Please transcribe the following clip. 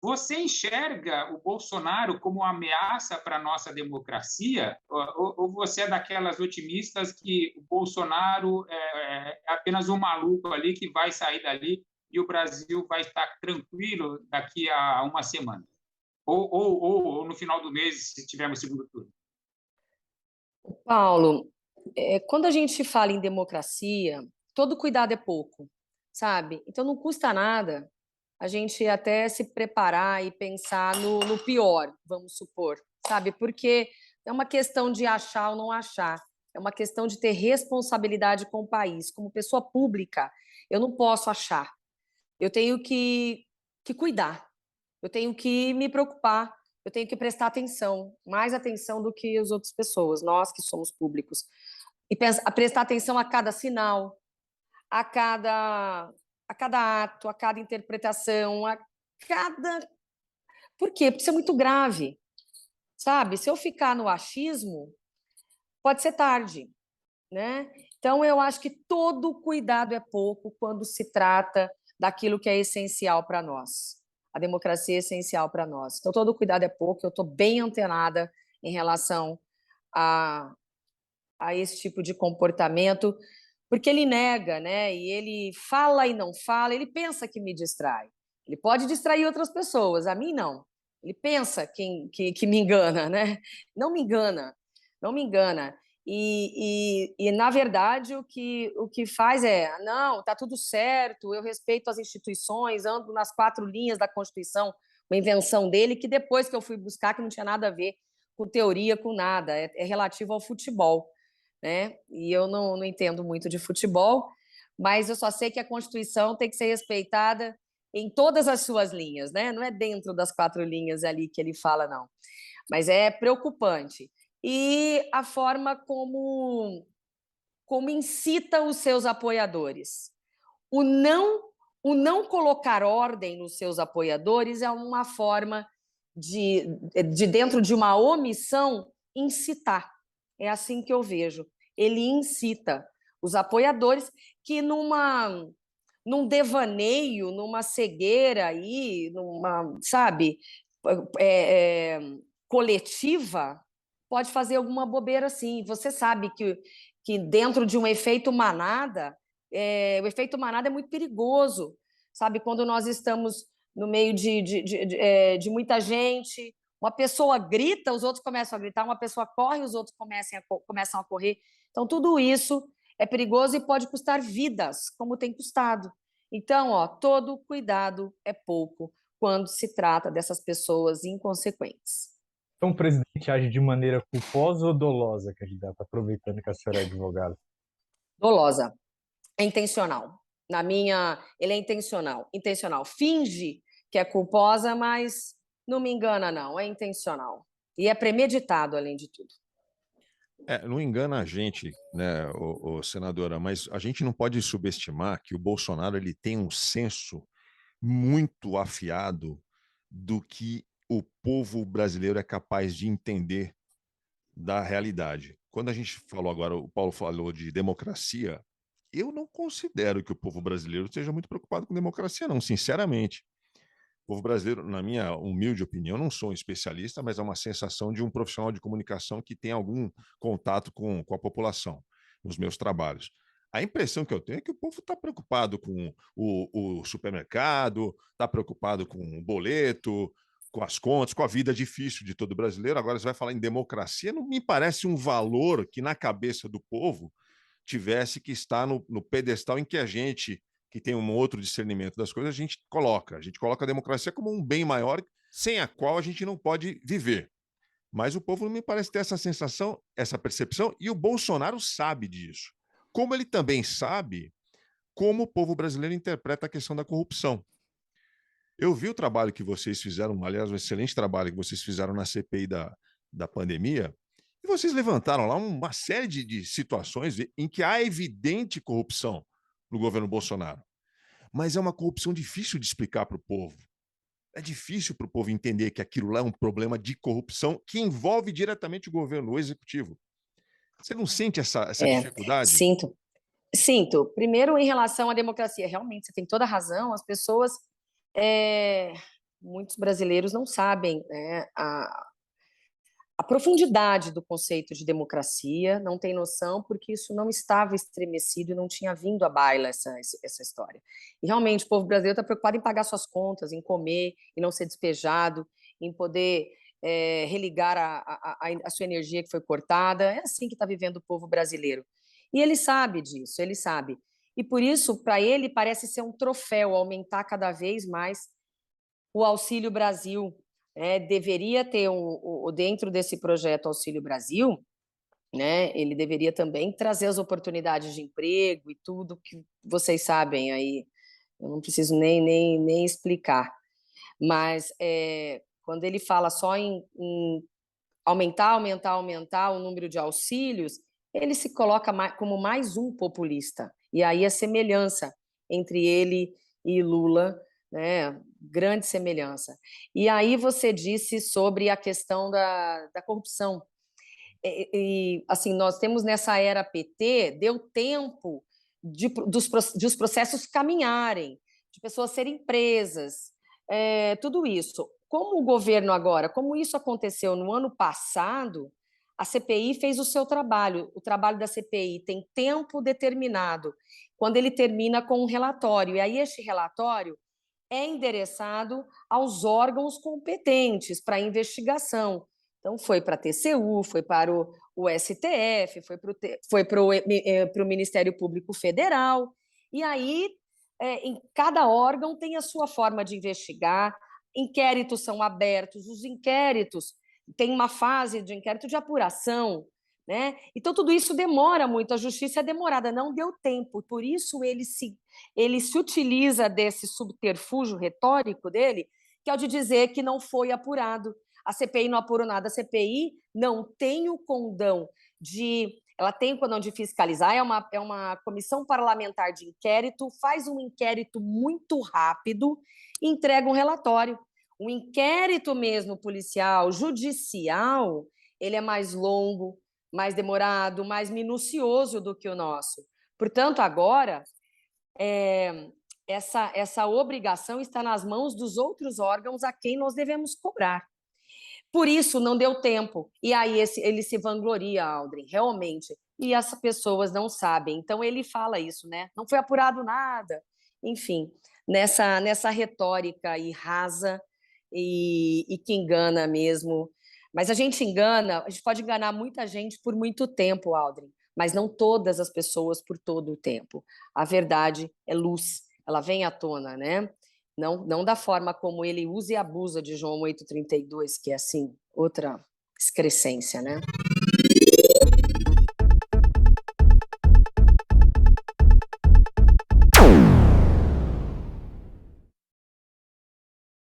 Você enxerga o Bolsonaro como uma ameaça para a nossa democracia? Ou você é daquelas otimistas que o Bolsonaro é apenas um maluco ali que vai sair dali e o Brasil vai estar tranquilo daqui a uma semana? Ou no final do mês, se tivermos segundo turno? Paulo, quando a gente fala em democracia, todo cuidado é pouco, sabe? Então não custa nada a gente até se preparar e pensar no pior, vamos supor, sabe? Porque é uma questão de achar ou não achar, é uma questão de ter responsabilidade com o país. Como pessoa pública, eu não posso achar, eu tenho que cuidar, eu tenho que me preocupar, eu tenho que prestar atenção, mais atenção do que as outras pessoas, nós que somos públicos. E a prestar atenção a cada sinal, a a cada ato, a cada interpretação, a cada. Por quê? Porque isso é muito grave, sabe? Se eu ficar no achismo, pode ser tarde, né? Então, eu acho que todo cuidado é pouco quando se trata daquilo que é essencial para nós. A democracia é essencial para nós. Então, todo cuidado é pouco. Eu estou bem antenada em relação a, a esse tipo de comportamento, porque ele nega, né? E ele fala e não fala, ele pensa que me distrai. Ele pode distrair outras pessoas, a mim não. Ele pensa que me engana, né? Não me engana, não me engana. Na verdade, o que faz é, não, tá tudo certo, eu respeito as instituições, ando nas quatro linhas da Constituição, uma invenção dele, que depois que eu fui buscar, que não tinha nada a ver com teoria, com nada, é relativo ao futebol, né? E eu não entendo muito de futebol, mas eu só sei que a Constituição tem que ser respeitada em todas as suas linhas, né? Não é dentro das quatro linhas ali que ele fala, não. Mas é preocupante. E a forma como incita os seus apoiadores. O não, o não colocar ordem nos seus apoiadores é uma forma de dentro de uma omissão, incitar. É assim que eu vejo. Ele incita os apoiadores que num devaneio, numa cegueira aí, sabe, é, é, coletiva, pode fazer alguma bobeira assim. Você sabe que dentro de um efeito manada, o efeito manada é muito perigoso, sabe? Quando nós estamos no meio de muita gente, uma pessoa grita, os outros começam a gritar, uma pessoa corre, os outros começam a correr. Então, tudo isso é perigoso e pode custar vidas, como tem custado. Então, ó, todo cuidado é pouco quando se trata dessas pessoas inconsequentes. Então, o presidente age de maneira culposa ou dolosa, candidato, aproveitando que a senhora é advogada? Dolosa, é intencional. Ele é intencional, intencional. Finge que é culposa, mas não me engana, não. É intencional. E é premeditado, além de tudo. Não engana a gente, né, senadora, mas a gente não pode subestimar que o Bolsonaro ele tem um senso muito afiado do que o povo brasileiro é capaz de entender da realidade. Quando a gente falou agora, o Paulo falou de democracia, eu não considero que o povo brasileiro esteja muito preocupado com democracia, não, sinceramente. O povo brasileiro, na minha humilde opinião, não sou um especialista, mas é uma sensação de um profissional de comunicação que tem algum contato com a população nos meus trabalhos. A impressão que eu tenho é que o povo está preocupado com o supermercado, está preocupado com o boleto, com as contas, com a vida difícil de todo brasileiro. Agora você vai falar em democracia, não me parece um valor que na cabeça do povo tivesse que estar no pedestal em que a gente, que tem um outro discernimento das coisas, a gente coloca a democracia como um bem maior, sem a qual a gente não pode viver. Mas o povo não me parece ter essa sensação, essa percepção, e o Bolsonaro sabe disso. Como ele também sabe como o povo brasileiro interpreta a questão da corrupção. Eu vi o trabalho que vocês fizeram, aliás, um excelente trabalho que vocês fizeram na CPI da pandemia, e vocês levantaram lá uma série de situações em que há evidente corrupção no governo Bolsonaro. Mas é uma corrupção difícil de explicar para o povo. É difícil para o povo entender que aquilo lá é um problema de corrupção que envolve diretamente o governo, o executivo. Você não sente essa dificuldade? Sinto. Sinto. Primeiro, em relação à democracia, realmente, você tem toda a razão, as pessoas é, muitos brasileiros não sabem, né, a profundidade do conceito de democracia, não tem noção, porque isso não estava estremecido e não tinha vindo à baila essa história. E realmente o povo brasileiro está preocupado em pagar suas contas, em comer, em não ser despejado, em poder religar a sua energia que foi cortada. É assim que está vivendo o povo brasileiro. E ele sabe disso, ele sabe. E por isso, para ele, parece ser um troféu aumentar cada vez mais o Auxílio Brasil. Deveria ter dentro desse projeto Auxílio Brasil, né, ele deveria também trazer as oportunidades de emprego e tudo que vocês sabem aí, eu não preciso nem explicar, mas quando ele fala só em aumentar o número de auxílios, ele se coloca como mais um populista, e aí a semelhança entre ele e Lula, né, grande semelhança. E aí você disse sobre a questão da corrupção. Assim, nós temos nessa era PT, deu tempo dos processos caminharem, de pessoas serem presas, tudo isso. Como o governo agora, como isso aconteceu no ano passado, a CPI fez o seu trabalho. O trabalho da CPI tem tempo determinado, quando ele termina com um relatório. E aí este relatório é endereçado aos órgãos competentes para investigação. Então, foi para a TCU, foi para o STF, foi para o Ministério Público Federal. E aí, em cada órgão tem a sua forma de investigar, inquéritos são abertos, os inquéritos têm uma fase de inquérito de apuração, né? Então, tudo isso demora muito, a justiça é demorada, não deu tempo, por isso ele se utiliza desse subterfúgio retórico dele, que é o de dizer que não foi apurado. A CPI não apurou nada, a CPI não tem o condão ela tem o condão de fiscalizar, é uma comissão parlamentar de inquérito, faz um inquérito muito rápido e entrega um relatório. O inquérito mesmo policial, judicial, ele é mais longo, mais demorado, mais minucioso do que o nosso. Portanto, agora, essa obrigação está nas mãos dos outros órgãos a quem nós devemos cobrar. Por isso, não deu tempo. E aí ele se vangloria, Aldrin, realmente. E as pessoas não sabem. Então, ele fala isso, né? Não foi apurado nada. Enfim, nessa retórica aí rasa e que engana mesmo. Mas a gente pode enganar muita gente por muito tempo, Aldrin, mas não todas as pessoas por todo o tempo. A verdade é luz, ela vem à tona, né? Não da forma como ele usa e abusa de João 8,32, que é, assim, outra excrescência, né?